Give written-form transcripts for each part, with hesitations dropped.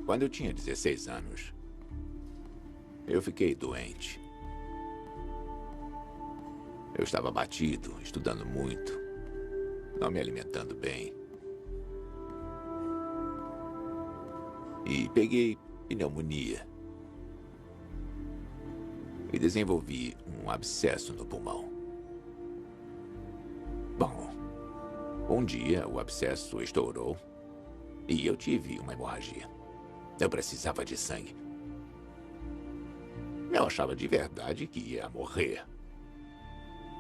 Quando eu tinha 16 anos, eu fiquei doente. Eu estava abatido, estudando muito, não me alimentando bem. E peguei pneumonia. E desenvolvi um abscesso no pulmão. Bom, um dia o abscesso estourou e eu tive uma hemorragia. Eu precisava de sangue. Eu achava de verdade que ia morrer.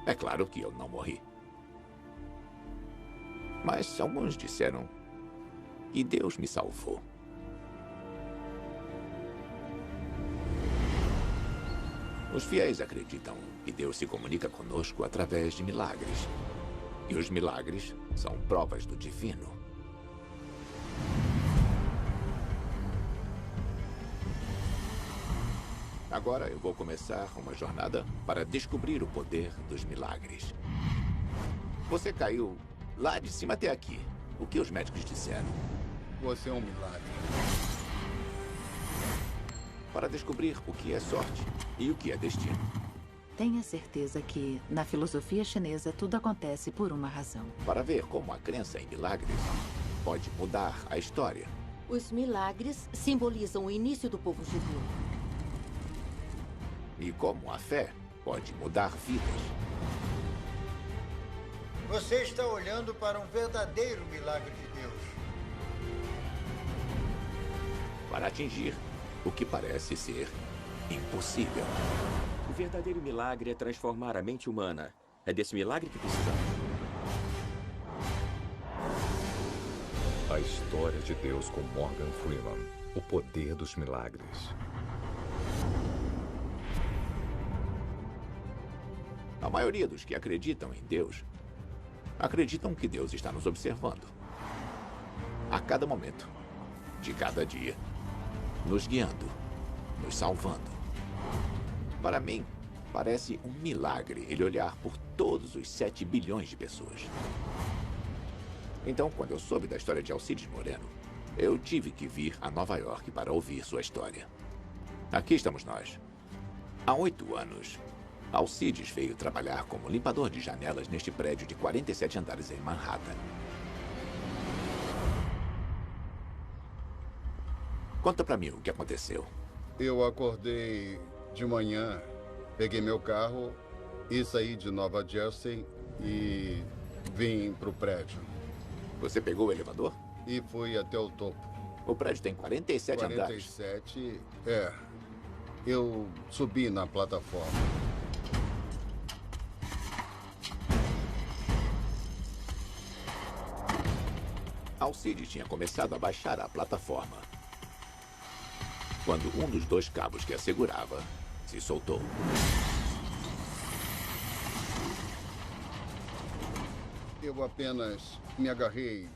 É claro que eu não morri. Mas alguns disseram que Deus me salvou. Os fiéis acreditam que Deus se comunica conosco através de milagres. E os milagres são provas do divino. Agora eu vou começar uma jornada para descobrir o poder dos milagres. Você caiu lá de cima até aqui. O que os médicos disseram? Você é um milagre. Para descobrir o que é sorte e o que é destino. Tenha certeza que, na filosofia chinesa, tudo acontece por uma razão. Para ver como a crença em milagres pode mudar a história. Os milagres simbolizam o início do povo judeu. E como a fé pode mudar vidas. Você está olhando para um verdadeiro milagre de Deus. Para atingir o que parece ser impossível. O verdadeiro milagre é transformar a mente humana. É desse milagre que precisamos. A história de Deus com Morgan Freeman. O poder dos milagres. A maioria dos que acreditam em Deus acreditam que Deus está nos observando. A cada momento, de cada dia, nos guiando, nos salvando. Para mim, parece um milagre ele olhar por todos os 7 bilhões de pessoas. Então, quando eu soube da história de Alcides Moreno, eu tive que vir a Nova York para ouvir sua história. Aqui estamos nós. Há 8 anos, Alcides veio trabalhar como limpador de janelas neste prédio de 47 andares em Manhattan. Conta pra mim o que aconteceu. Eu acordei de manhã, peguei meu carro e saí de Nova Jersey e vim pro prédio. Você pegou o elevador? E fui até o topo. O prédio tem 47 andares. 47, é. Eu subi na plataforma. Alcides tinha começado a baixar a plataforma quando um dos 2 cabos que a segurava se soltou. Eu apenas me agarrei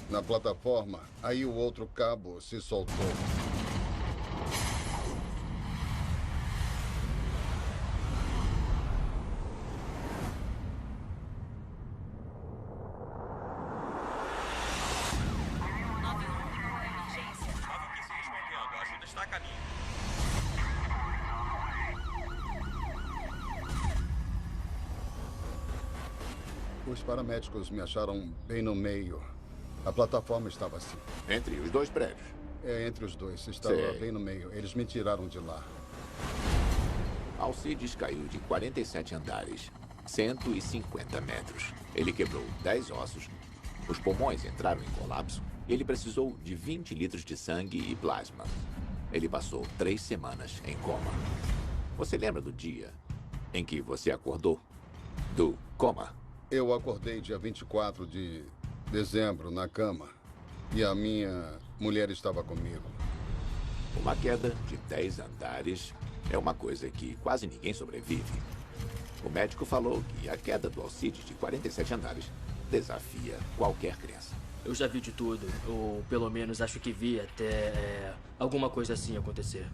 na plataforma, aí o outro cabo se soltou. Os paramédicos me acharam bem no meio. A plataforma estava assim. Entre os 2 prédios? É, entre os 2. Estava Sei. bem no meio. Eles me tiraram de lá. Alcides caiu de 47 andares, 150 metros. Ele quebrou 10 ossos, os pulmões entraram em colapso e ele precisou de 20 litros de sangue e plasma. Ele passou 3 semanas em coma. Você lembra do dia em que você acordou do coma? Eu acordei dia 24 de dezembro na cama e a minha mulher estava comigo. Uma queda de 10 andares é uma coisa que quase ninguém sobrevive. O médico falou que a queda do Alcides de 47 andares desafia qualquer crença. Eu já vi de tudo, ou pelo menos acho que vi até alguma coisa assim acontecer.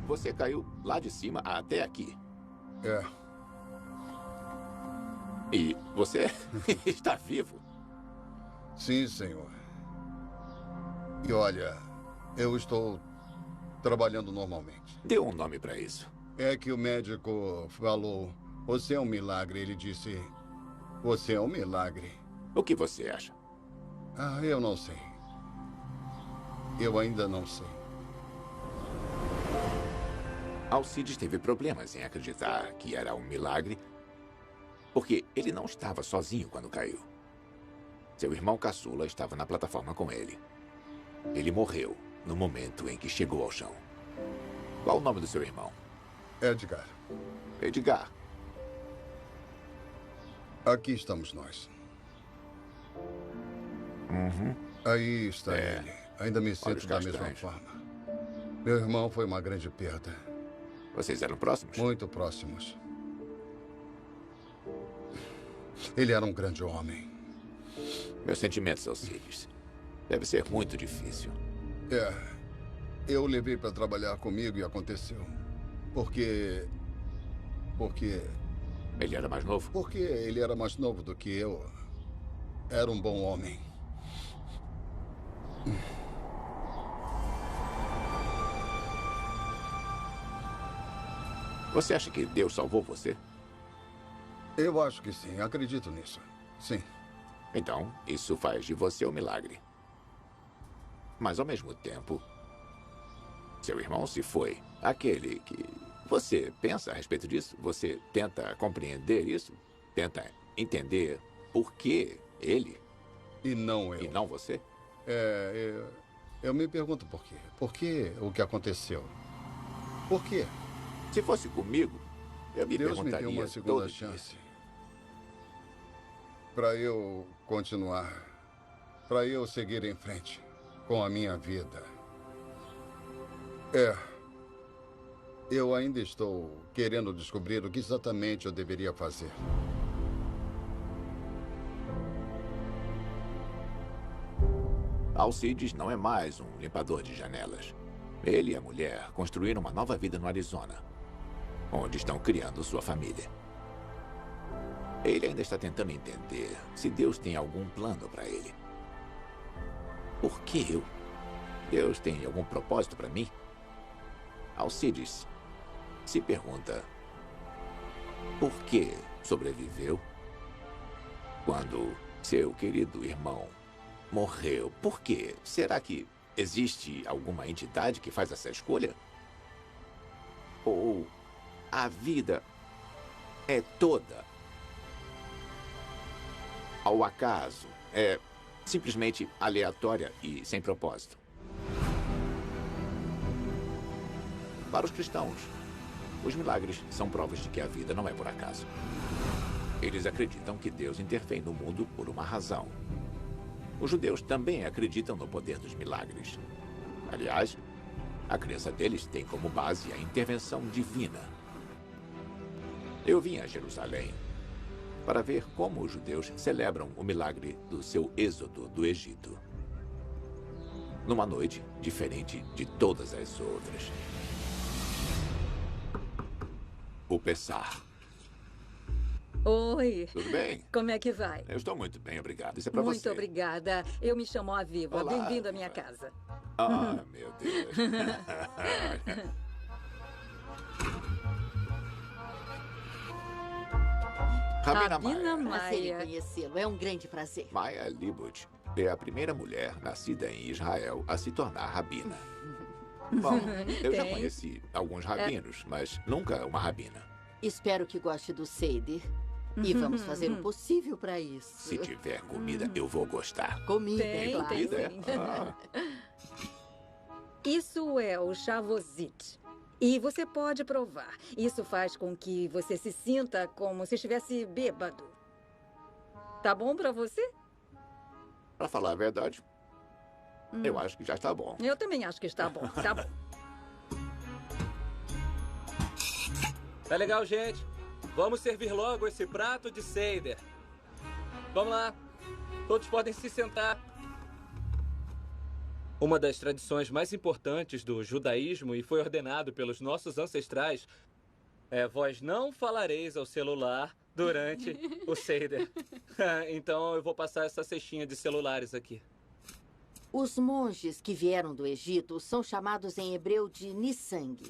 Você caiu lá de cima até aqui. É. E você está vivo? Sim, senhor. E olha, eu estou trabalhando normalmente. Dê um nome para isso. É que o médico falou, você é um milagre. Ele disse, você é um milagre. O que você acha? Ah, eu não sei. Eu ainda não sei. Alcides teve problemas em acreditar que era um milagre, porque ele não estava sozinho quando caiu. Seu irmão caçula estava na plataforma com ele. Ele morreu no momento em que chegou ao chão. Qual o nome do seu irmão? Edgar, Edgar. aqui estamos nós. Aí está ele. Ainda me sinto Olhos da mesma castanhos. forma. Meu irmão foi uma grande perda. Vocês eram próximos? Muito próximos. Ele era um grande homem. Meus sentimentos, Alcides. Deve ser muito difícil. Eu o levei para trabalhar comigo e aconteceu. Porque Ele era mais novo? ele era mais novo do que eu. Era um bom homem. Você acha que Deus salvou você? Eu acho que sim, acredito nisso. Sim. Então, isso faz de você um milagre. Mas, ao mesmo tempo, seu irmão se foi. Aquele que... Você pensa a respeito disso? Você tenta compreender isso? Tenta entender por que ele E não eu. e não você? Eu me pergunto por quê. Por que o que aconteceu? Por quê? Se fosse comigo, eu me Deus me perguntaria deu uma segunda todo dia. chance. Para eu continuar. Para eu seguir em frente com a minha vida. Eu ainda estou querendo descobrir o que exatamente eu deveria fazer. Alcides não é mais um limpador de janelas. Ele e a mulher construíram uma nova vida no Arizona, onde estão criando sua família. Ele ainda está tentando entender se Deus tem algum plano para ele. Por que eu? Deus tem algum propósito para mim? Alcides se pergunta por que sobreviveu quando seu querido irmão morreu. Por quê? Será que existe alguma entidade que faz essa escolha? Ou a vida é toda ao acaso? É simplesmente aleatória e sem propósito? Para os cristãos, os milagres são provas de que a vida não é por acaso. Eles acreditam que Deus intervém no mundo por uma razão. Os judeus também acreditam no poder dos milagres. Aliás, a crença deles tem como base a intervenção divina. Eu vim a Jerusalém para ver como os judeus celebram o milagre do seu êxodo do Egito. Numa noite diferente de todas as outras. O Pessah. Oi. Tudo bem? Como é que vai? Eu estou muito bem, obrigado. Isso é para Muito você. obrigada. Eu me chamo Aviva. Olá, Bem-vindo à minha Aviva. casa. Ah, meu Deus. Rabina Rabina Maia. Prazer em Maia. conhecê-lo. É um grande prazer. Maia Libut é a primeira mulher nascida em Israel a se tornar rabina. Bom, eu já Tem. conheci alguns rabinos, mas nunca uma rabina. Espero que goste do Seder. E vamos fazer o possível para isso. Se tiver comida, eu vou gostar. Comida, Tem, claro. tem. Comida, sim. é? Ah, Isso é o chavosite. E você pode provar. Isso faz com que você se sinta como se estivesse bêbado. Tá bom pra você? pra falar a verdade, eu acho que já está bom. Eu também acho que está bom. Tá bom. Tá legal, gente. Vamos servir logo esse prato de Seder. Vamos lá. Todos podem se sentar. Uma das tradições mais importantes do judaísmo e foi ordenado pelos nossos ancestrais é: vós não falareis ao celular durante o Seder. Então eu vou passar essa cestinha de celulares aqui. Os monges que vieram do Egito são chamados em hebreu de Nisang.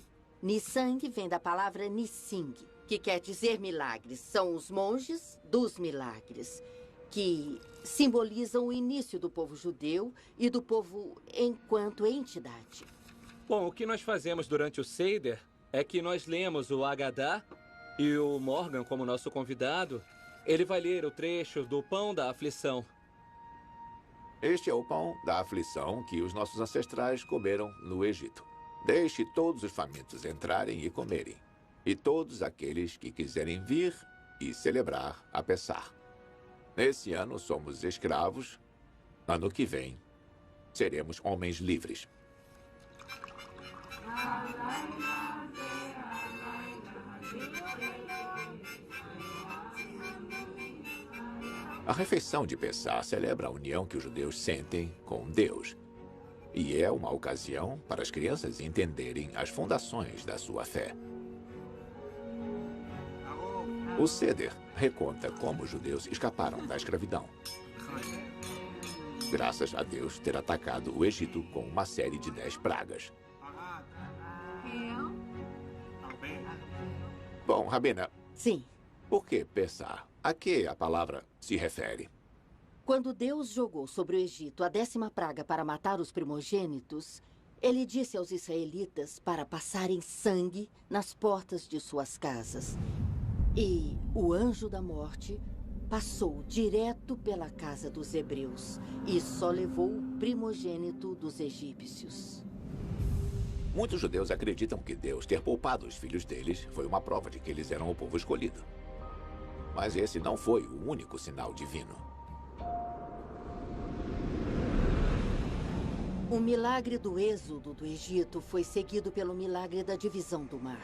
Nisang vem da palavra Nising, que quer dizer milagres. São os monges dos milagres, que simbolizam o início do povo judeu e do povo enquanto entidade. Bom, o que nós fazemos durante o Seder é que nós lemos o Haggadah e o Morgan, como nosso convidado, ele vai ler o trecho do Pão da Aflição. Este é o pão da aflição que os nossos ancestrais comeram no Egito. Deixe todos os famintos entrarem e comerem, e todos aqueles que quiserem vir e celebrar a Pessah. Nesse ano somos escravos, ano que vem seremos homens livres. A refeição de Pessah celebra a união que os judeus sentem com Deus. E é uma ocasião para as crianças entenderem as fundações da sua fé. O Seder reconta como os judeus escaparam da escravidão. Graças a Deus ter atacado o Egito com uma série de 10 pragas. Bom, Rabina. Sim. Por que Pessah? A que a palavra se refere? Quando Deus jogou sobre o Egito a 10ª praga para matar os primogênitos, ele disse aos israelitas para passarem sangue nas portas de suas casas. E o anjo da morte passou direto pela casa dos hebreus e só levou o primogênito dos egípcios. Muitos judeus acreditam que Deus ter poupado os filhos deles foi uma prova de que eles eram o povo escolhido. Mas esse não foi o único sinal divino. O milagre do êxodo do Egito foi seguido pelo milagre da divisão do mar.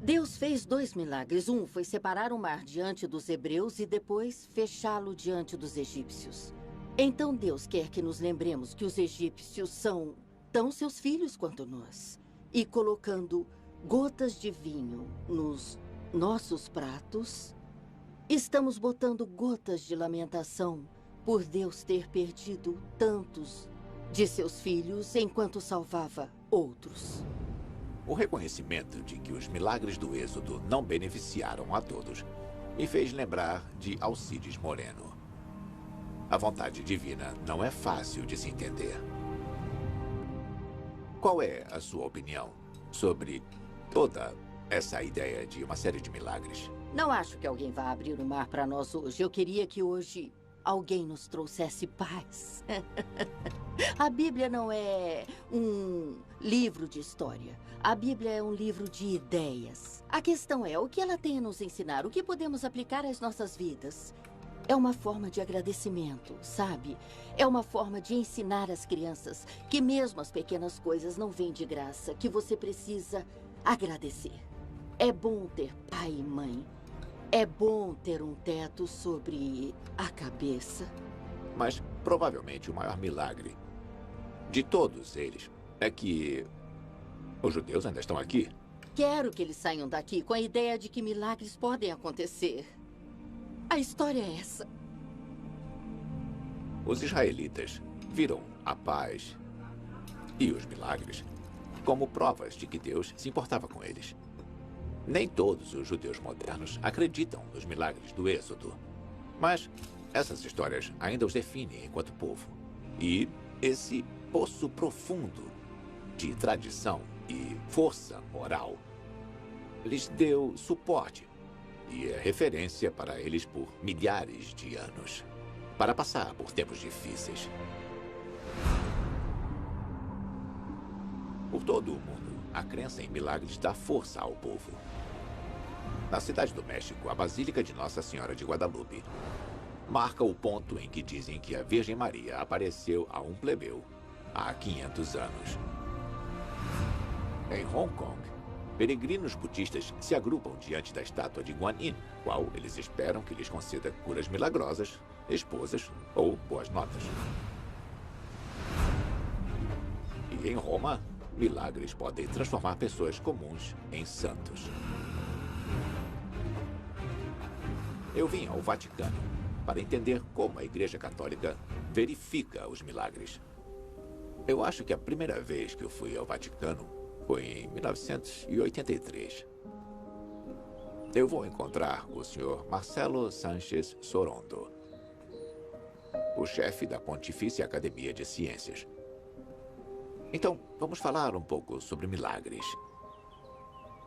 Deus fez 2 milagres. Um foi separar o mar diante dos hebreus e depois fechá-lo diante dos egípcios. Então Deus quer que nos lembremos que os egípcios são tão seus filhos quanto nós. E colocando gotas de vinho nos nossos pratos, estamos botando gotas de lamentação por Deus ter perdido tantos de seus filhos enquanto salvava outros. O reconhecimento de que os milagres do Êxodo não beneficiaram a todos me fez lembrar de Alcides Moreno. A vontade divina não é fácil de se entender. Qual é a sua opinião sobre toda essa ideia de uma série de milagres? Não acho que alguém vá abrir o mar para nós hoje. Eu queria que hoje alguém nos trouxesse paz. A Bíblia não é um livro de história. A Bíblia é um livro de ideias. A questão é o que ela tem a nos ensinar, o que podemos aplicar às nossas vidas. É uma forma de agradecimento, sabe? É uma forma de ensinar às crianças que mesmo as pequenas coisas não vêm de graça, que você precisa agradecer. É bom ter pai e mãe. É bom ter um teto sobre a cabeça. Mas provavelmente o maior milagre de todos eles é que os judeus ainda estão aqui. Quero que eles saiam daqui com a ideia de que milagres podem acontecer. A história é essa. Os israelitas viram a paz e os milagres como provas de que Deus se importava com eles. Nem todos os judeus modernos acreditam nos milagres do Êxodo. Mas essas histórias ainda os definem enquanto povo. E esse poço profundo de tradição e força moral lhes deu suporte e é referência para eles por milhares de anos, para passar por tempos difíceis. Por todo o mundo, a crença em milagres dá força ao povo. Na cidade do México, a Basílica de Nossa Senhora de Guadalupe marca o ponto em que dizem que a Virgem Maria apareceu a um plebeu há 500 anos. Em Hong Kong, peregrinos budistas se agrupam diante da estátua de Guan Yin, qual eles esperam que lhes conceda curas milagrosas, esposas ou boas notas. E em Roma, milagres podem transformar pessoas comuns em santos. Eu vim ao Vaticano para entender como a Igreja Católica verifica os milagres. Eu acho que a primeira vez que eu fui ao Vaticano foi em 1983. Eu vou encontrar o Sr. Marcelo Sánchez Sorondo, o chefe da Pontifícia Academia de Ciências. Então, vamos falar um pouco sobre milagres.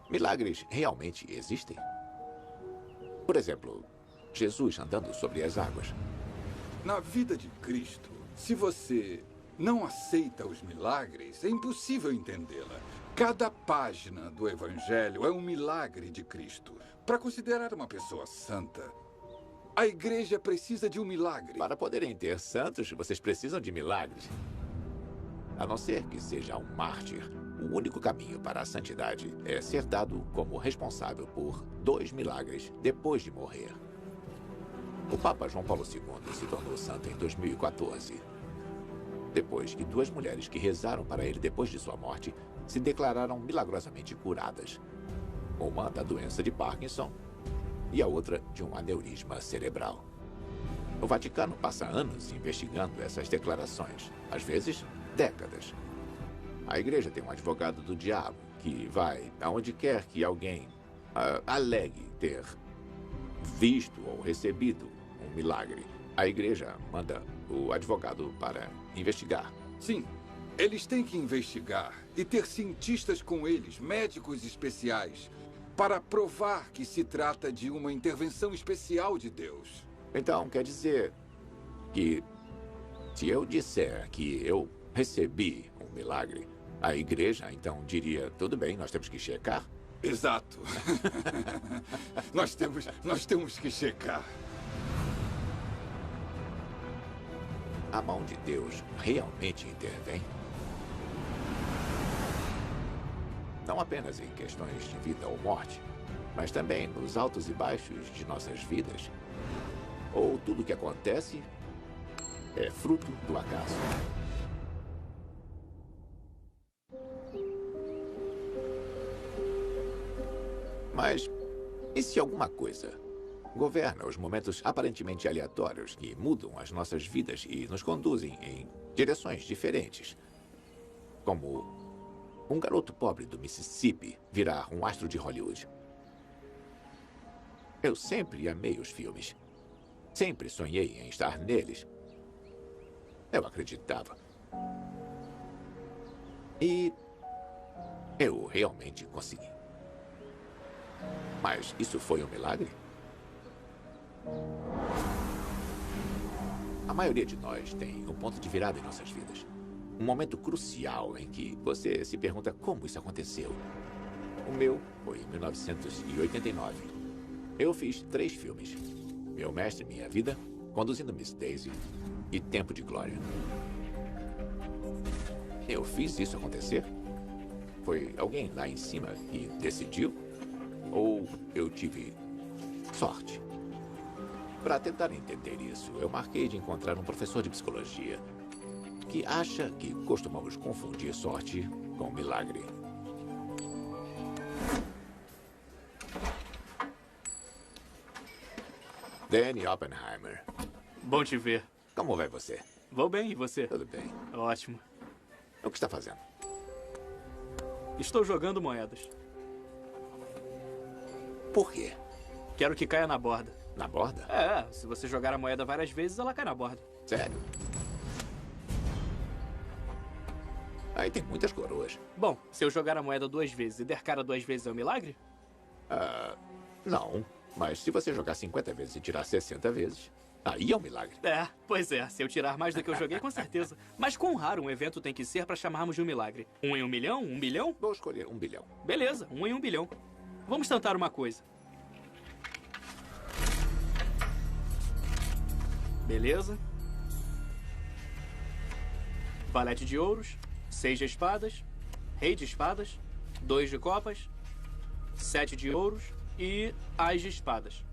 Milagres realmente existem? Por exemplo, Jesus andando sobre as águas. Na vida de Cristo, se você não aceita os milagres, é impossível entendê-la. Cada página do Evangelho é um milagre de Cristo. Para considerar uma pessoa santa, a igreja precisa de um milagre. Para poderem ter santos, vocês precisam de milagres. A não ser que seja um mártir, o único caminho para a santidade é ser dado como responsável por 2 milagres depois de morrer. O Papa João Paulo II se tornou santo em 2014. Depois que 2 mulheres que rezaram para ele depois de sua morte se declararam milagrosamente curadas. Uma da doença de Parkinson e a outra de um aneurisma cerebral. O Vaticano passa anos investigando essas declarações, às vezes décadas. A igreja tem um advogado do diabo que vai aonde quer que alguém alegue ter visto ou recebido um milagre. A igreja manda o advogado para investigar. Sim, eles têm que investigar e ter cientistas com eles, médicos especiais, para provar que se trata de uma intervenção especial de Deus. Então, quer dizer que se eu disser que eu recebi um milagre, a igreja então diria, tudo bem, nós temos que checar? Exato. nós temos que checar. A mão de Deus realmente intervém? Não apenas em questões de vida ou morte, mas também nos altos e baixos de nossas vidas. Ou tudo o que acontece é fruto do acaso? Mas e se alguma coisa governa os momentos aparentemente aleatórios que mudam as nossas vidas e nos conduzem em direções diferentes? Como um garoto pobre do Mississippi virar um astro de Hollywood. Eu sempre amei os filmes. Sempre sonhei em estar neles. Eu acreditava. E eu realmente consegui. Mas isso foi um milagre? A maioria de nós tem um ponto de virada em nossas vidas. Um momento crucial em que você se pergunta como isso aconteceu. O meu foi em 1989. Eu fiz 3 filmes. Meu Mestre, Minha Vida, Conduzindo Miss Daisy e Tempo de Glória. Eu fiz isso acontecer? Foi alguém lá em cima que decidiu? Ou eu tive sorte? Para tentar entender isso, eu marquei de encontrar um professor de psicologia que acha que costumamos confundir sorte com milagre. Danny Oppenheimer. Bom te ver. Como vai você? Vou bem, e você? Tudo bem. Ótimo. O que está fazendo? Estou jogando moedas. Por quê? Quero que caia na borda. Na borda? É, se você jogar a moeda várias vezes, ela cai na borda. Sério? Aí tem muitas coroas. Bom, se eu jogar a moeda 2 vezes e der cara 2 vezes é um milagre? Não. Mas se você jogar 50 vezes e tirar 60 vezes, aí é um milagre. É, pois é. Se eu tirar mais do que eu joguei, com certeza. Mas quão raro um evento tem que ser para chamarmos de um milagre? 1 em 1 milhão? 1 bilhão? Vou escolher 1 bilhão. Beleza, 1 em 1 bilhão. Vamos tentar uma coisa. Beleza. Valete de ouros, 6 de espadas, rei de espadas, 2 de copas, 7 de ouros e as de espadas.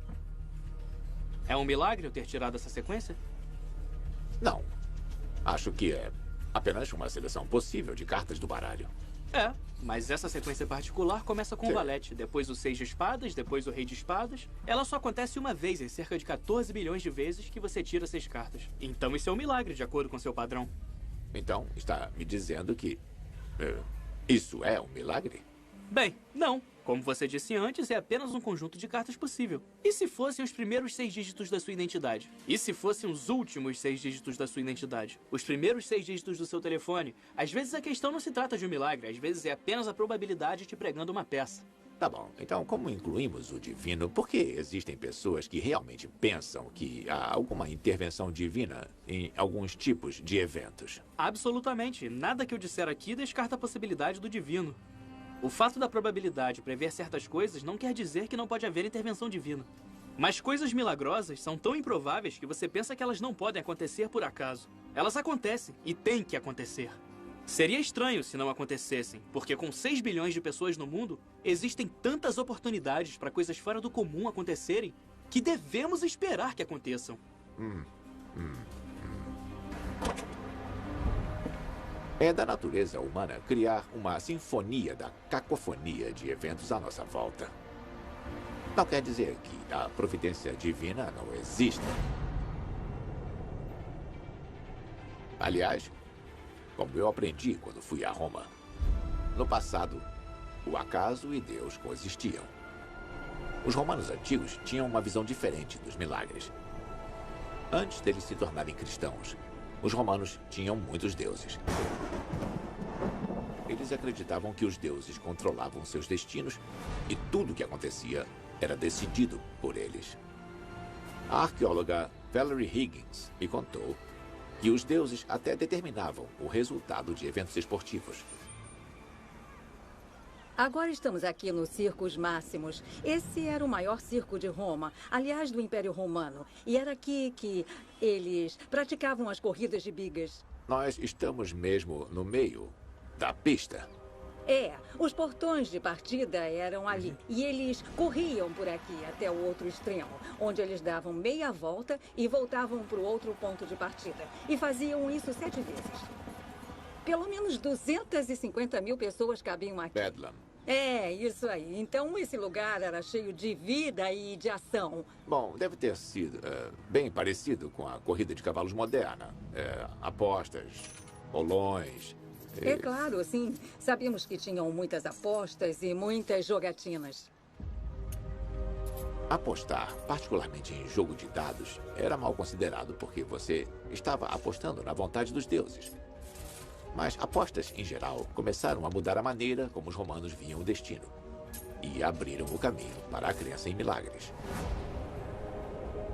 É um milagre eu ter tirado essa sequência? Não. Acho que é apenas uma seleção possível de cartas do baralho. É, mas essa sequência particular começa com o valete, depois o 6 de espadas, depois o rei de espadas. Ela só acontece uma vez em cerca de 14 bilhões de vezes que você tira 6 cartas. Então isso é um milagre, de acordo com seu padrão. Então, está me dizendo que isso é um milagre? Bem, não. Como você disse antes, é apenas um conjunto de cartas possível. E se fossem os primeiros 6 dígitos da sua identidade? E se fossem os últimos 6 dígitos da sua identidade? Os primeiros 6 dígitos do seu telefone? Às vezes a questão não se trata de um milagre, às vezes é apenas a probabilidade te pregando uma peça. Tá bom, então como incluímos o divino, por que existem pessoas que realmente pensam que há alguma intervenção divina em alguns tipos de eventos? Absolutamente. Nada que eu disser aqui descarta a possibilidade do divino. O fato da probabilidade prever certas coisas não quer dizer que não pode haver intervenção divina. Mas coisas milagrosas são tão improváveis que você pensa que elas não podem acontecer por acaso. Elas acontecem e têm que acontecer. Seria estranho se não acontecessem, porque com 6 bilhões de pessoas no mundo, existem tantas oportunidades para coisas fora do comum acontecerem que devemos esperar que aconteçam. É da natureza humana criar uma sinfonia da cacofonia de eventos à nossa volta. Não quer dizer que a providência divina não exista. Aliás, como eu aprendi quando fui a Roma, no passado, o acaso e Deus coexistiam. Os romanos antigos tinham uma visão diferente dos milagres. Antes deles se tornarem cristãos, os romanos tinham muitos deuses. Eles acreditavam que os deuses controlavam seus destinos e tudo o que acontecia era decidido por eles. A arqueóloga Valerie Higgins me contou que os deuses até determinavam o resultado de eventos esportivos. Agora estamos aqui no Circus Máximos. Esse era o maior circo de Roma, aliás, do Império Romano. E era aqui que eles praticavam as corridas de bigas. Nós estamos mesmo no meio da pista. Os portões de partida eram ali. E eles corriam por aqui até o outro extremo, onde eles davam meia volta e voltavam para o outro ponto de partida. E faziam isso 7 vezes. Pelo menos 250 mil pessoas cabiam aqui. Bedlam. Isso aí. Então esse lugar era cheio de vida e de ação. Bom, deve ter sido bem parecido com a corrida de cavalos moderna. Apostas, bolões. É claro, sim. Sabíamos que tinham muitas apostas e muitas jogatinas. Apostar, particularmente em jogo de dados, era mal considerado porque você estava apostando na vontade dos deuses. Mas apostas, em geral, começaram a mudar a maneira como os romanos viam o destino e abriram o caminho para a crença em milagres.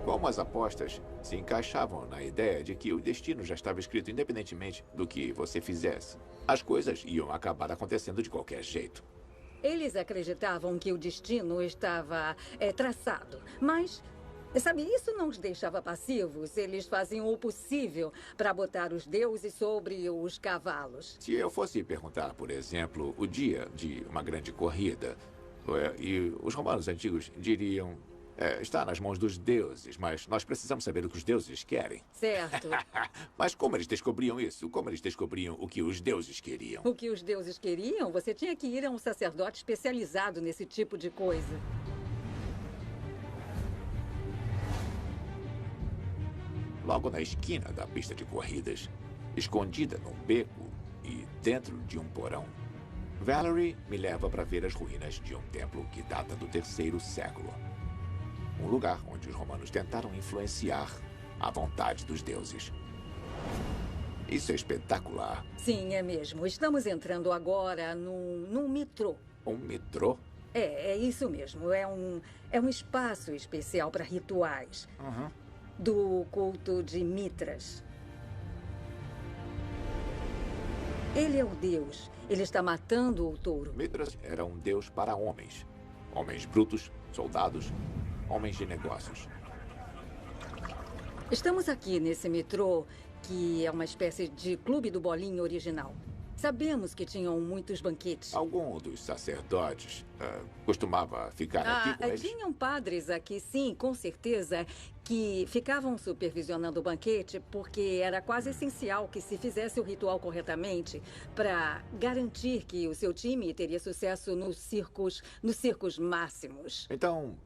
Como as apostas se encaixavam na ideia de que o destino já estava escrito independentemente do que você fizesse, as coisas iam acabar acontecendo de qualquer jeito. Eles acreditavam que o destino estava traçado, mas... Sabe, isso não os deixava passivos. Eles faziam o possível para botar os deuses sobre os cavalos. Se eu fosse perguntar, por exemplo, o dia de uma grande corrida, e os romanos antigos diriam, está nas mãos dos deuses, mas nós precisamos saber o que os deuses querem. Certo. Mas como eles descobriam isso? Como eles descobriam o que os deuses queriam? O que os deuses queriam? Você tinha que ir a um sacerdote especializado nesse tipo de coisa. Logo na esquina da pista de corridas, escondida num beco e dentro de um porão, Valerie me leva para ver as ruínas de um templo que data do 3º século. Um lugar onde os romanos tentaram influenciar a vontade dos deuses. Isso é espetacular. Sim, é mesmo. Estamos entrando agora num metrô. Um metrô? É isso mesmo. É um espaço especial para rituais. Do culto de Mitras. Ele é o deus. Ele está matando o touro. Mitras era um deus para homens. Homens brutos, soldados, homens de negócios. Estamos aqui nesse metrô, que é uma espécie de clube do bolinho original. Sabemos que tinham muitos banquetes. Algum dos sacerdotes costumava ficar aqui com eles? Tinham padres aqui, sim, com certeza, que ficavam supervisionando o banquete porque era quase essencial que se fizesse o ritual corretamente para garantir que o seu time teria sucesso nos circos máximos. Então,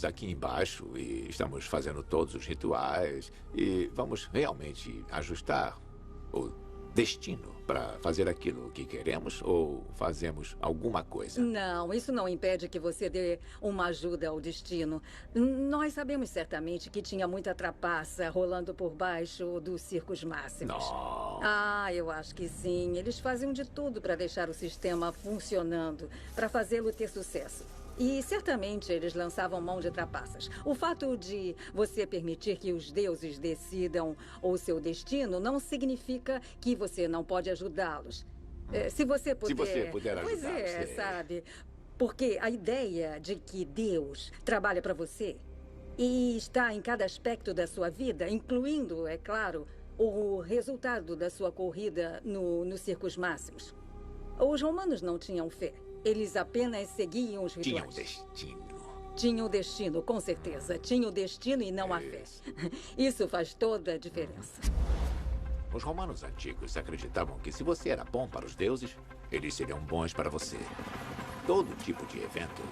aqui embaixo, e estamos fazendo todos os rituais, e vamos realmente ajustar o destino para fazer aquilo que queremos ou fazemos alguma coisa? Não, isso não impede que você dê uma ajuda ao destino. Nós sabemos certamente que tinha muita trapaça rolando por baixo dos circos máximos. Não. Eu acho que sim. Eles faziam de tudo para deixar o sistema funcionando, para fazê-lo ter sucesso. E certamente eles lançavam mão de trapaças. O fato de você permitir que os deuses decidam o seu destino não significa que você não pode ajudá-los. Se você puder... Se você puder ajudar. Pois é, sabe? Porque a ideia de que Deus trabalha para você e está em cada aspecto da sua vida, incluindo, é claro, o resultado da sua corrida nos circos máximos. Os romanos não tinham fé. Eles apenas seguiam os rituais. Tinham destino. Tinham destino, com certeza. Tinham destino e não a fé. Isso faz toda a diferença. Os romanos antigos acreditavam que se você era bom para os deuses, eles seriam bons para você. Todo tipo de evento,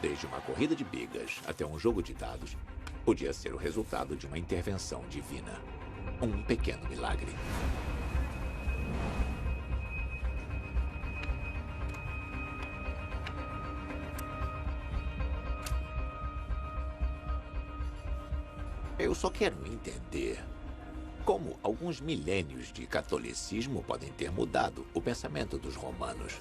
desde uma corrida de bigas até um jogo de dados, podia ser o resultado de uma intervenção divina. Um pequeno milagre. Eu só quero entender como alguns milênios de catolicismo podem ter mudado o pensamento dos romanos.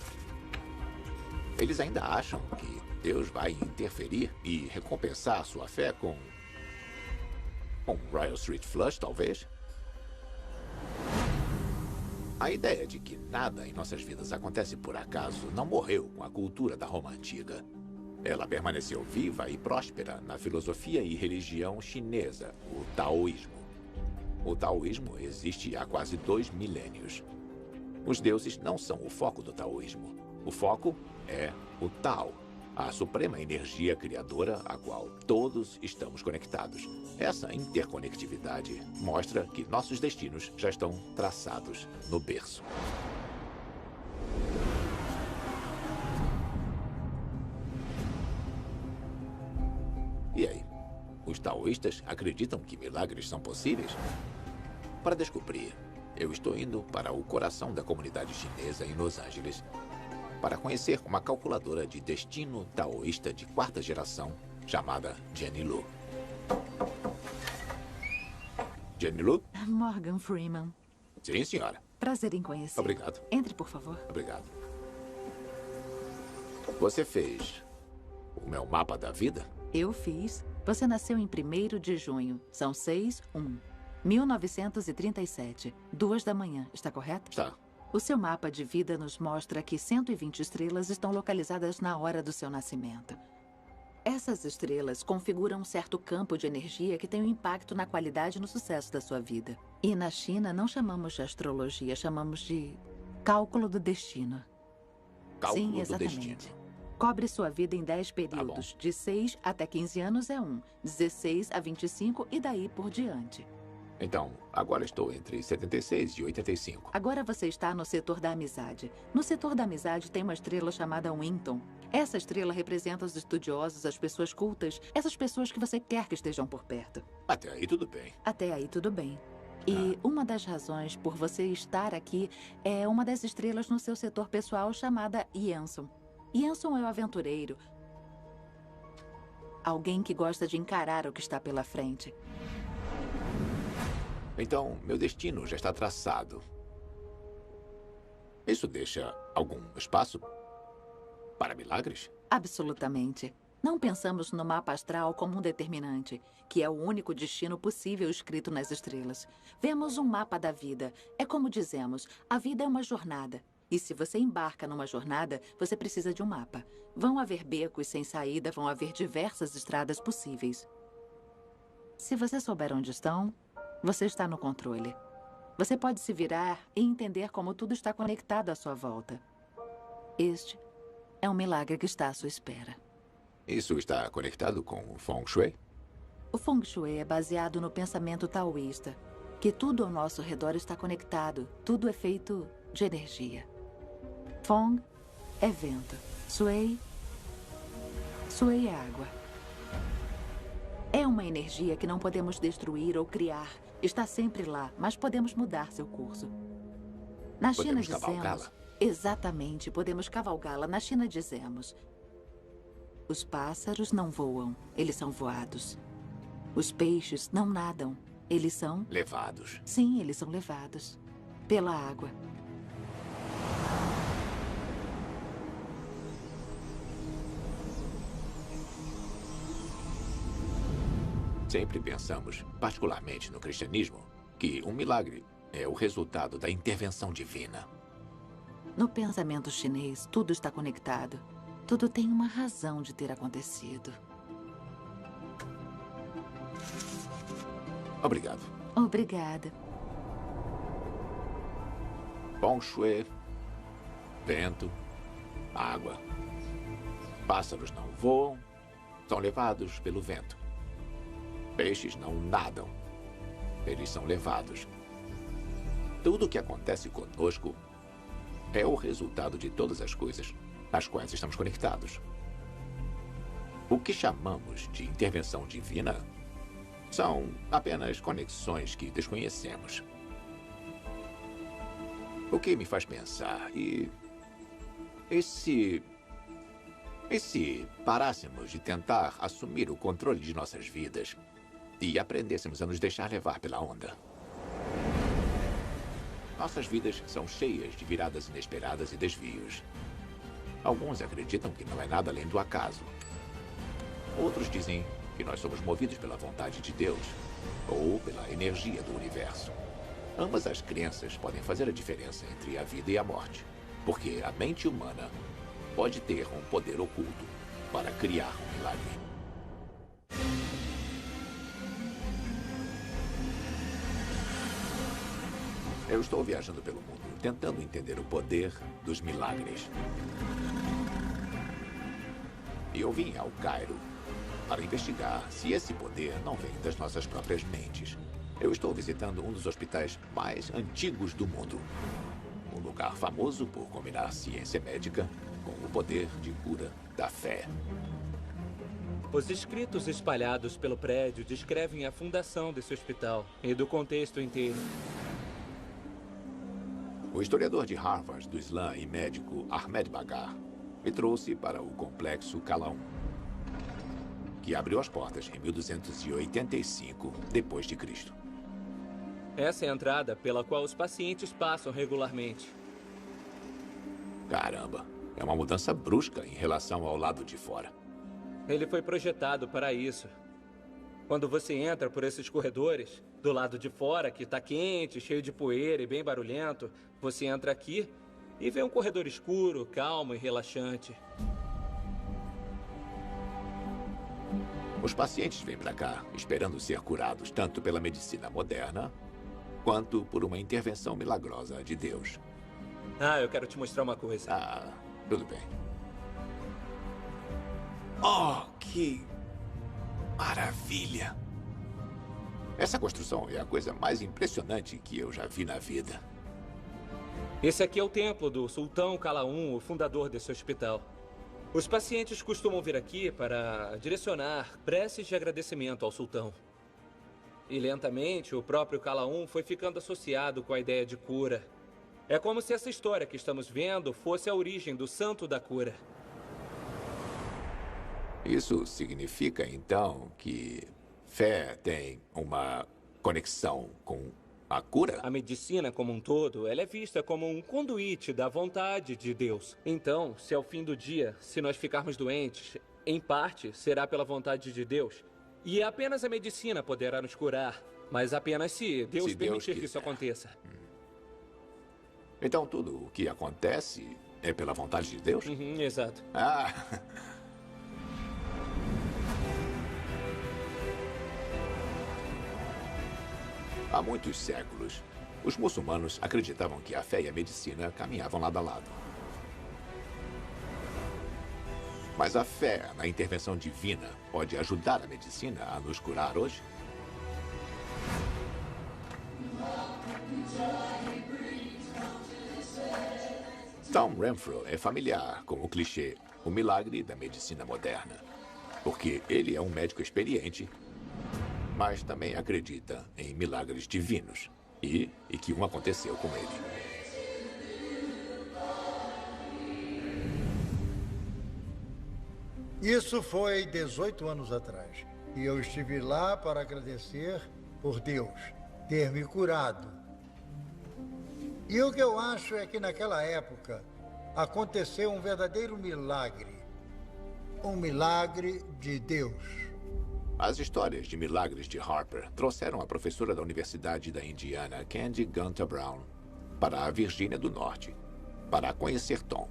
Eles ainda acham que Deus vai interferir e recompensar sua fé com Royal Street Flush, talvez? A ideia de que nada em nossas vidas acontece por acaso não morreu com a cultura da Roma Antiga. Ela permaneceu viva e próspera na filosofia e religião chinesa, o taoísmo. O taoísmo existe há quase 2 milênios. Os deuses não são o foco do taoísmo. O foco é o Tao, a suprema energia criadora a qual todos estamos conectados. Essa interconectividade mostra que nossos destinos já estão traçados no berço. E aí? Os taoístas acreditam que milagres são possíveis? Para descobrir, eu estou indo para o coração da comunidade chinesa em Los Angeles para conhecer uma calculadora de destino taoísta de 4ª geração chamada Jenny Lu. Jenny Lu? Morgan Freeman. Sim, senhora. Prazer em conhecer. Obrigado. Entre, por favor. Obrigado. Você fez o meu mapa da vida? Eu fiz. Você nasceu em 1º de junho. São 6/1. 1937. 2 da manhã. Está correto? Está. O seu mapa de vida nos mostra que 120 estrelas estão localizadas na hora do seu nascimento. Essas estrelas configuram um certo campo de energia que tem um impacto na qualidade e no sucesso da sua vida. E na China não chamamos de astrologia, chamamos de cálculo do destino. Cálculo Sim, exatamente. do destino. Cobre sua vida em 10 períodos. De 6 até 15 anos é 1, 16 a 25 e daí por diante. Então, agora estou entre 76 e 85. Agora você está no setor da amizade. No setor da amizade tem uma estrela chamada Winton. Essa estrela representa os estudiosos, as pessoas cultas, essas pessoas que você quer que estejam por perto. Até aí tudo bem. Até aí tudo bem. E uma das razões por você estar aqui é uma das estrelas no seu setor pessoal chamada Yanson. Yanson é o aventureiro. Alguém que gosta de encarar o que está pela frente. Então, meu destino já está traçado. Isso deixa algum espaço para milagres? Absolutamente. Não pensamos no mapa astral como um determinante, que é o único destino possível escrito nas estrelas. Vemos um mapa da vida. É como dizemos, a vida é uma jornada. E se você embarca numa jornada, você precisa de um mapa. Vão haver becos sem saída, vão haver diversas estradas possíveis. Se você souber onde estão, você está no controle. Você pode se virar e entender como tudo está conectado à sua volta. Este é um milagre que está à sua espera. Isso está conectado com o Feng Shui? O Feng Shui é baseado no pensamento taoísta, que tudo ao nosso redor está conectado, tudo é feito de energia. Feng é vento, Shui é água. É uma energia que não podemos destruir ou criar. Está sempre lá, mas podemos mudar seu curso. Na China dizemos... cavalgá-la? Exatamente, podemos cavalgá-la. Na China dizemos... Os pássaros não voam, eles são voados. Os peixes não nadam, eles são... levados. Sim, eles são levados. Pela água. Sempre pensamos, particularmente no cristianismo, que um milagre é o resultado da intervenção divina. No pensamento chinês, tudo está conectado. Tudo tem uma razão de ter acontecido. Obrigado. Obrigada. Feng Shui, vento, água. Pássaros não voam, são levados pelo vento. Peixes não nadam, eles são levados. Tudo o que acontece conosco é o resultado de todas as coisas às quais estamos conectados. O que chamamos de intervenção divina são apenas conexões que desconhecemos. O que me faz pensar, e se parássemos de tentar assumir o controle de nossas vidas e aprendêssemos a nos deixar levar pela onda? Nossas vidas são cheias de viradas inesperadas e desvios. Alguns acreditam que não é nada além do acaso. Outros dizem que nós somos movidos pela vontade de Deus ou pela energia do universo. Ambas as crenças podem fazer a diferença entre a vida e a morte, porque a mente humana pode ter um poder oculto para criar um milagre. Eu estou viajando pelo mundo, tentando entender o poder dos milagres. E eu vim ao Cairo para investigar se esse poder não vem das nossas próprias mentes. Eu estou visitando um dos hospitais mais antigos do mundo. Um lugar famoso por combinar ciência médica com o poder de cura da fé. Os escritos espalhados pelo prédio descrevem a fundação desse hospital e do contexto inteiro. O historiador de Harvard do Islã e médico Ahmed Bagar me trouxe para o complexo Qala, que abriu as portas em 1285 depois de Cristo. Essa é a entrada pela qual os pacientes passam regularmente. Caramba, é uma mudança brusca em relação ao lado de fora. Ele foi projetado para isso. Quando você entra por esses corredores, do lado de fora, que está quente, cheio de poeira e bem barulhento, você entra aqui e vê um corredor escuro, calmo e relaxante. Os pacientes vêm para cá esperando ser curados tanto pela medicina moderna quanto por uma intervenção milagrosa de Deus. Ah, eu quero te mostrar uma coisa. Ah, tudo bem. Oh, que maravilha! Essa construção é a coisa mais impressionante que eu já vi na vida. Esse aqui é o templo do Sultão Qala, o fundador desse hospital. Os pacientes costumam vir aqui para direcionar preces de agradecimento ao sultão. E lentamente, o próprio Qala foi ficando associado com a ideia de cura. É como se essa história que estamos vendo fosse a origem do santo da cura. Isso significa, então, que fé tem uma conexão com a cura? A medicina como um todo, ela é vista como um conduíte da vontade de Deus. Então, se ao fim do dia, se nós ficarmos doentes, em parte será pela vontade de Deus. E apenas a medicina poderá nos curar, mas apenas se Deus permitir que isso aconteça. Então tudo o que acontece é pela vontade de Deus? Exato. Ah... Há muitos séculos, Os muçulmanos acreditavam que a fé e a medicina caminhavam lado a lado. Mas a fé na intervenção divina pode ajudar a medicina a nos curar hoje? Tom Renfrew é familiar com o clichê "o milagre da medicina moderna", porque ele é um médico experiente, mas também acredita em milagres divinos e que um aconteceu com ele. Isso foi 18 anos atrás. E eu estive lá para agradecer por Deus ter me curado. E o que eu acho é que naquela época aconteceu um verdadeiro milagre. Um milagre de Deus. As histórias de milagres de Harper trouxeram a professora da Universidade da Indiana, Candy Gunter Brown, para a Virgínia do Norte, para conhecer Tom.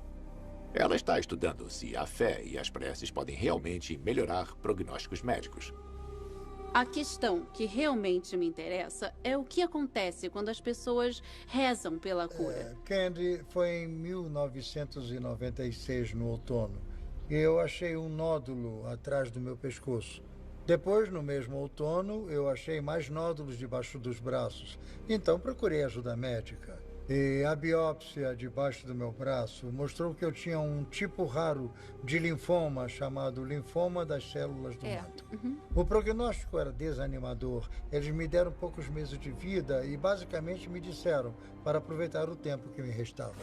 Ela está estudando se a fé e as preces podem realmente melhorar prognósticos médicos. A questão que realmente me interessa é o que acontece quando as pessoas rezam pela cura. Candy, foi em 1996, no outono. E eu achei um nódulo atrás do meu pescoço. Depois, no mesmo outono, eu achei mais nódulos debaixo dos braços. Então, procurei ajuda médica. E a biópsia debaixo do meu braço mostrou que eu tinha um tipo raro de linfoma chamado linfoma das células do manto. O prognóstico era desanimador. Eles me deram poucos meses de vida e basicamente me disseram para aproveitar o tempo que me restava.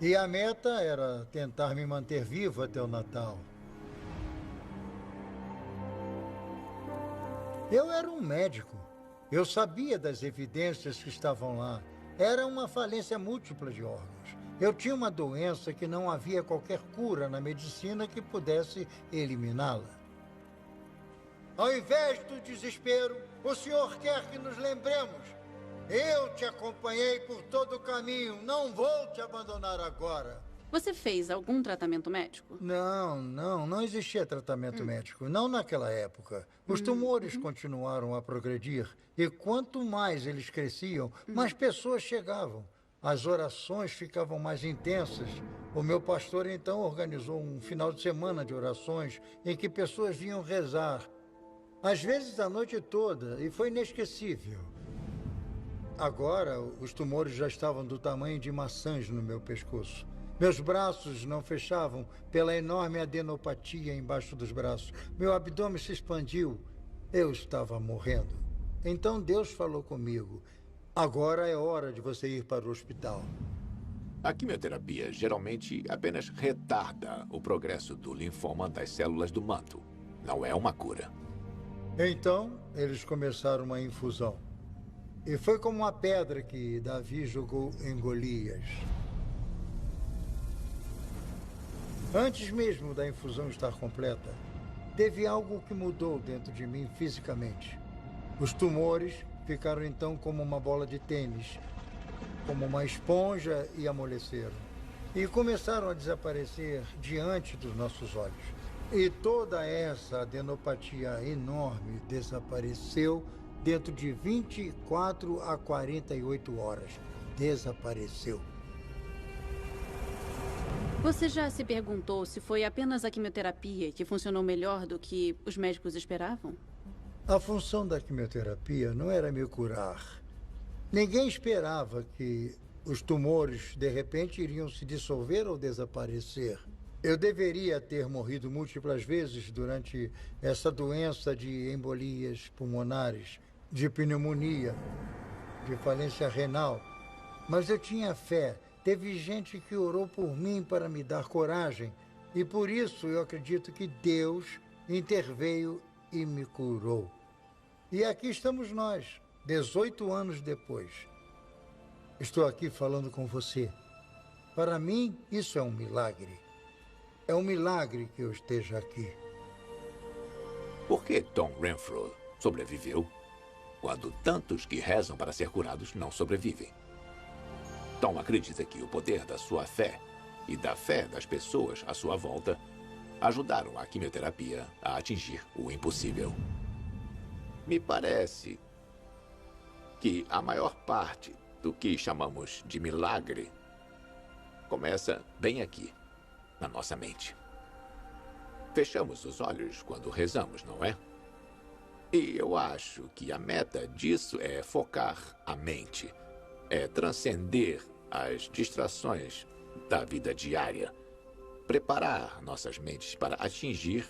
E a meta era tentar me manter vivo até o Natal. Eu era um médico. Eu sabia das evidências que estavam lá. Era uma falência múltipla de órgãos. Eu tinha uma doença que não havia qualquer cura na medicina que pudesse eliminá-la. Ao invés do desespero, o senhor quer que nos lembremos. Eu te acompanhei por todo o caminho. Não vou te abandonar agora. Você fez algum tratamento médico? Não existia tratamento médico. Não naquela época. Os tumores continuaram a progredir. E quanto mais eles cresciam, mais pessoas chegavam. As orações ficavam mais intensas. O meu pastor, então, organizou um final de semana de orações em que pessoas vinham rezar. Às vezes a noite toda. E foi inesquecível. Agora, os tumores já estavam do tamanho de maçãs no meu pescoço. Meus braços não fechavam pela enorme adenopatia embaixo dos braços. Meu abdômen se expandiu. Eu estava morrendo. Então Deus falou comigo. Agora é hora de você ir para o hospital. A quimioterapia geralmente apenas retarda o progresso do linfoma das células do manto. Não é uma cura. Então, eles começaram uma infusão. E foi como uma pedra que Davi jogou em Golias. Antes mesmo da infusão estar completa, teve algo que mudou dentro de mim fisicamente. Os tumores ficaram então como uma bola de tênis, como uma esponja e amoleceram. E começaram a desaparecer diante dos nossos olhos. E toda essa adenopatia enorme desapareceu dentro de 24 a 48 horas. Desapareceu. Você já se perguntou se foi apenas a quimioterapia que funcionou melhor do que os médicos esperavam? A função da quimioterapia não era me curar. Ninguém esperava que os tumores, de repente, iriam se dissolver ou desaparecer. Eu deveria ter morrido múltiplas vezes durante essa doença de embolias pulmonares, de pneumonia, de falência renal. Mas eu tinha fé. Teve gente que orou por mim para me dar coragem. E por isso eu acredito que Deus interveio e me curou. E aqui estamos nós, 18 anos depois. Estou aqui falando com você. Para mim, isso é um milagre. É um milagre que eu esteja aqui. Por que Tom Renfrew sobreviveu quando tantos que rezam para ser curados não sobrevivem? Tom acredita que o poder da sua fé e da fé das pessoas à sua volta ajudaram a quimioterapia a atingir o impossível. Me parece que a maior parte do que chamamos de milagre começa bem aqui, na nossa mente. Fechamos os olhos quando rezamos, não é? E eu acho que a meta disso é focar a mente, é transcender as distrações da vida diária, preparar nossas mentes para atingir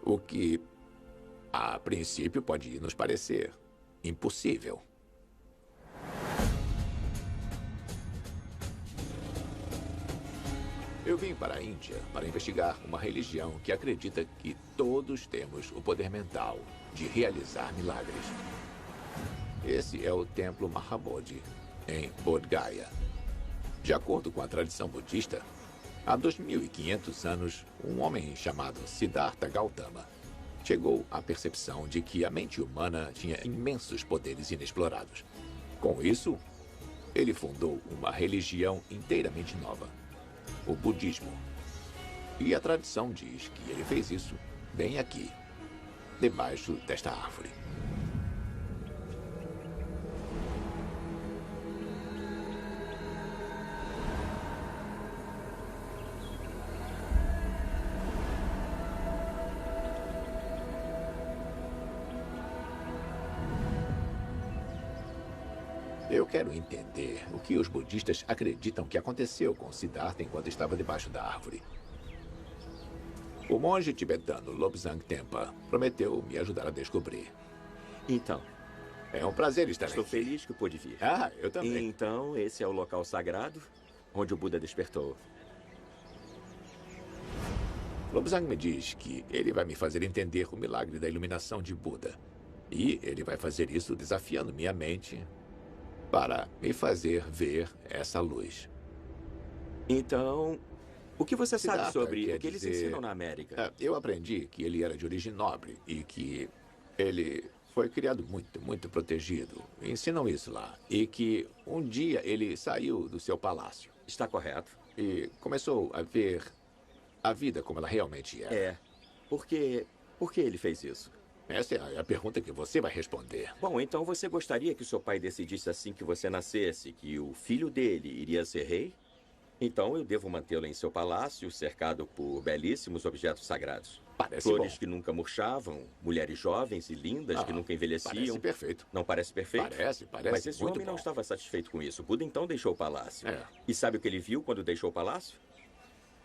o que, a princípio, pode nos parecer impossível. Eu vim para a Índia para investigar uma religião que acredita que todos temos o poder mental de realizar milagres. Esse é o Templo Mahabodhi, em Bodh Gaya. De acordo com a tradição budista, há 2.500 anos, um homem chamado Siddhartha Gautama chegou à percepção de que a mente humana tinha imensos poderes inexplorados. Com isso, ele fundou uma religião inteiramente nova, o budismo. E a tradição diz que ele fez isso bem aqui, debaixo desta árvore. Eu quero entender o que os budistas acreditam que aconteceu com Siddhartha enquanto estava debaixo da árvore. O monge tibetano Lobsang Tempa prometeu me ajudar a descobrir. Então, é um prazer estar estou aqui. feliz que pude vir. Ah, eu também. Então, esse é o local sagrado onde o Buda despertou. Lobsang me diz que ele vai me fazer entender o milagre da iluminação de Buda. E ele vai fazer isso desafiando minha mente para me fazer ver essa luz. Então, o que você sabe Siddhartha sobre quer o que eles dizer- ensinam na América? Eu aprendi que ele era de origem nobre e que ele foi criado muito protegido. Ensinam isso lá. E que um dia ele saiu do seu palácio. Está correto. E começou a ver a vida como ela realmente era. É. Por que ele fez isso? Essa é a pergunta que você vai responder. Bom, então você gostaria que o seu pai decidisse assim que você nascesse que o filho dele iria ser rei? Então eu devo mantê-lo em seu palácio, cercado por belíssimos objetos sagrados. Parece Flores bom. que nunca murchavam, mulheres jovens e lindas que nunca envelheciam. Parece perfeito. Não parece perfeito? Parece Mas esse muito homem não bom. estava satisfeito com isso. Buda então deixou o palácio. É. E sabe o que ele viu quando deixou o palácio?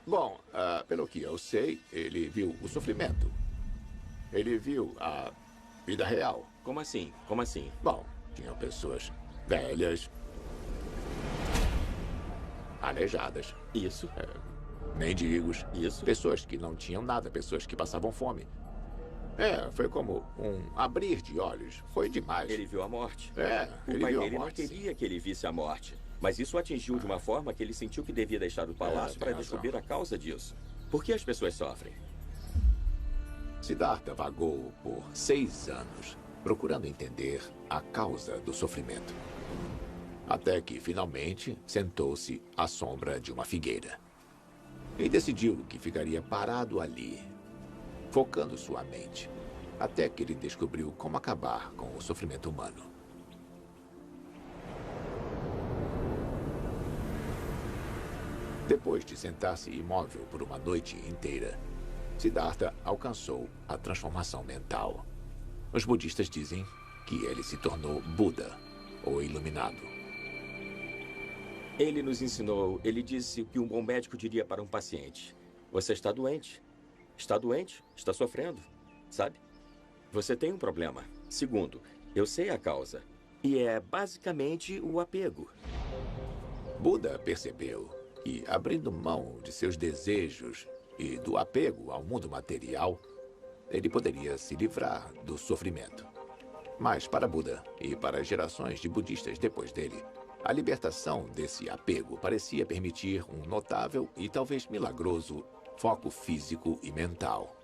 Bom, pelo que eu sei, ele viu o sofrimento. Ele viu a vida real. Como assim? Como assim? Bom, tinham pessoas velhas, aleijadas. Isso. Mendigos. Isso. Pessoas que não tinham nada, pessoas que passavam fome. Foi como um abrir de olhos. Foi demais. Ele viu a morte. O O pai viu a dele morte, não queria que ele visse a morte. Mas isso o atingiu de uma forma que ele sentiu que devia deixar o palácio tem para razão. descobrir a causa disso. Por que as pessoas sofrem? Siddhartha vagou por 6 anos, procurando entender a causa do sofrimento. Até que, finalmente, sentou-se à sombra de uma figueira. E decidiu que ficaria parado ali, focando sua mente, até que ele descobriu como acabar com o sofrimento humano. Depois de sentar-se imóvel por uma noite inteira, Siddhartha alcançou a transformação mental. Os budistas dizem que ele se tornou Buda, ou iluminado. Ele nos ensinou, ele disse o que um bom médico diria para um paciente. Você está doente. Está doente, está sofrendo, sabe? Você tem um problema. Segundo, eu sei a causa. E é basicamente o apego. Buda percebeu que, abrindo mão de seus desejos e do apego ao mundo material, ele poderia se livrar do sofrimento. Mas para Buda e para as gerações de budistas depois dele, a libertação desse apego parecia permitir um notável e talvez milagroso foco físico e mental.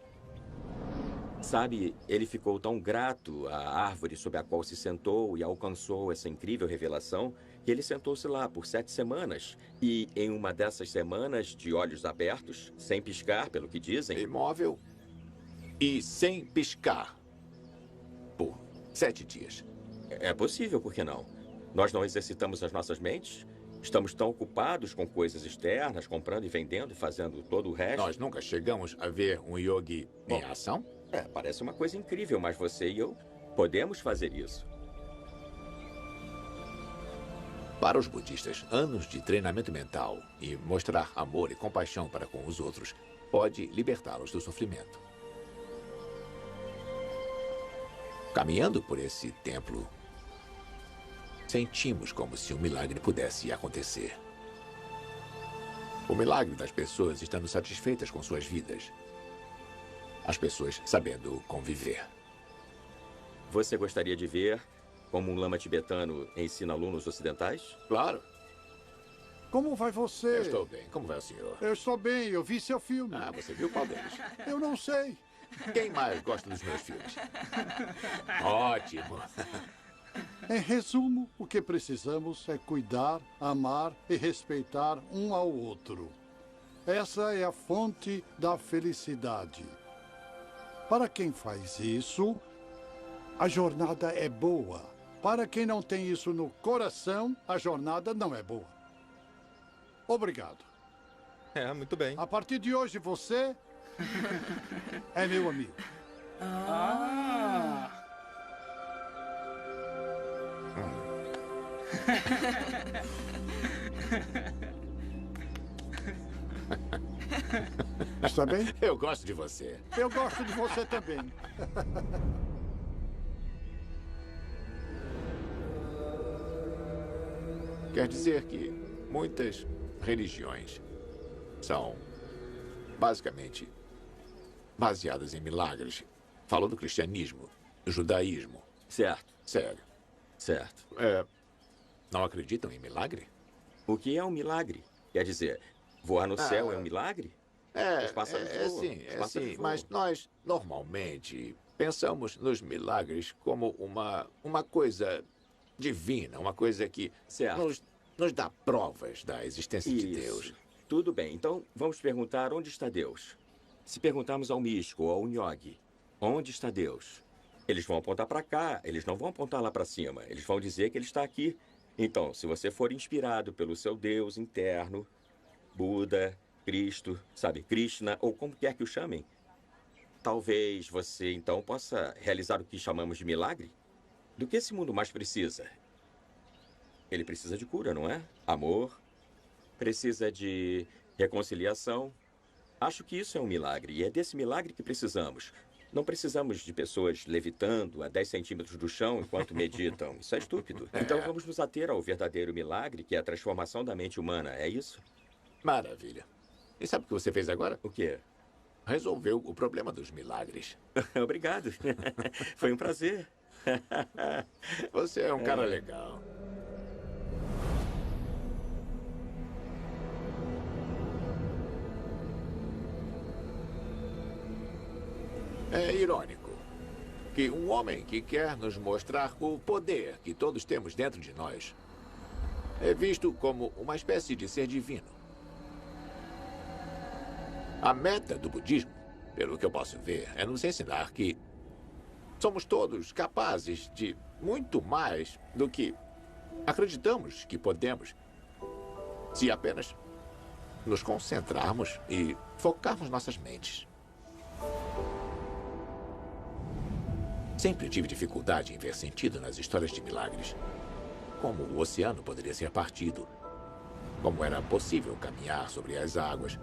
Sabe, ele ficou tão grato à árvore sob a qual se sentou e alcançou essa incrível revelação que ele sentou-se lá por 7 semanas. E em uma dessas semanas, de olhos abertos, sem piscar, pelo que dizem... Imóvel e sem piscar. Por 7 dias. É possível, por que não? Nós não exercitamos as nossas mentes? Estamos tão ocupados com coisas externas, comprando e vendendo, fazendo todo o resto. Nós nunca chegamos a ver um yogi em ação? Parece uma coisa incrível, mas você e eu podemos fazer isso. Para os budistas, anos de treinamento mental e mostrar amor e compaixão para com os outros pode libertá-los do sofrimento. Caminhando por esse templo, sentimos como se um milagre pudesse acontecer. O milagre das pessoas estando satisfeitas com suas vidas. As pessoas sabendo conviver. Você gostaria de ver como um lama tibetano ensina alunos ocidentais? Claro. Como vai você? Eu estou bem. Como vai o senhor? Eu estou bem. Eu vi seu filme. Ah, você viu qual deles? Eu não sei. Quem mais gosta dos meus filmes? Ótimo. Em resumo, o que precisamos é cuidar, amar e respeitar um ao outro. Essa é a fonte da felicidade. Para quem faz isso, a jornada é boa. Para quem não tem isso no coração, a jornada não é boa. Obrigado. Muito bem. A partir de hoje, você é meu amigo. Está bem? Eu gosto de você. Eu gosto de você também. Quer dizer que muitas religiões são basicamente baseadas em milagres. Falou do cristianismo, do judaísmo. Certo. Sério. Certo. Não acreditam em milagre? O que é um milagre? Quer dizer, voar no céu é um milagre? Os pássaros voam. Sim. Mas nós, normalmente, pensamos nos milagres como uma coisa divina, uma coisa que nos dá provas da existência de Deus. Tudo bem. Então, vamos perguntar onde está Deus. Se perguntarmos ao místico ou ao nhogue, onde está Deus? Eles vão apontar para cá, eles não vão apontar lá para cima. Eles vão dizer que ele está aqui. Então, se você for inspirado pelo seu Deus interno, Buda, Cristo, sabe, Krishna, ou como quer que o chamem, talvez você, então, possa realizar o que chamamos de milagre? Do que esse mundo mais precisa? Ele precisa de cura, não é? Amor, precisa de reconciliação. Acho que isso é um milagre, e é desse milagre que precisamos. Não precisamos de pessoas levitando a 10 centímetros do chão enquanto meditam. Isso é estúpido. Então vamos nos ater ao verdadeiro milagre, que é a transformação da mente humana. É isso? Maravilha. E sabe o que você fez agora? O quê? Resolveu o problema dos milagres. Obrigado. Foi um prazer. Você é um cara legal. É irônico que um homem que quer nos mostrar o poder que todos temos dentro de nós é visto como uma espécie de ser divino. A meta do budismo, pelo que eu posso ver, é nos ensinar que somos todos capazes de muito mais do que acreditamos que podemos, se apenas nos concentrarmos e focarmos nossas mentes. Sempre tive dificuldade em ver sentido nas histórias de milagres. Como o oceano poderia ser partido. Como era possível caminhar sobre as águas.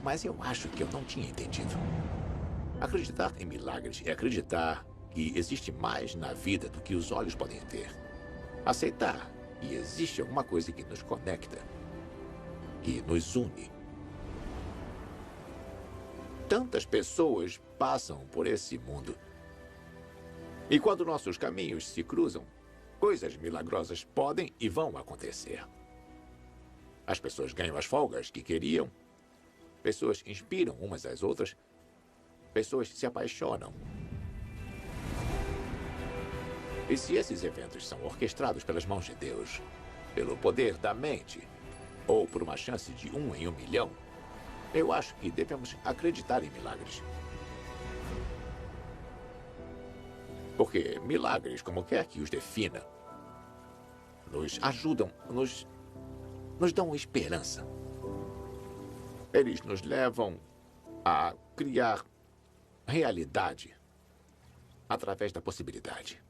Mas eu acho que eu não tinha entendido. Acreditar em milagres é acreditar que existe mais na vida do que os olhos podem ver. Aceitar que existe alguma coisa que nos conecta, que nos une. Tantas pessoas passam por esse mundo. E quando nossos caminhos se cruzam, coisas milagrosas podem e vão acontecer. As pessoas ganham as folgas que queriam. Pessoas inspiram umas às outras. Pessoas se apaixonam. E se esses eventos são orquestrados pelas mãos de Deus, pelo poder da mente, ou por uma chance de 1 em 1 milhão, eu acho que devemos acreditar em milagres. Porque milagres, como quer que os defina, nos ajudam, nos dão esperança. Eles nos levam a criar realidade através da possibilidade.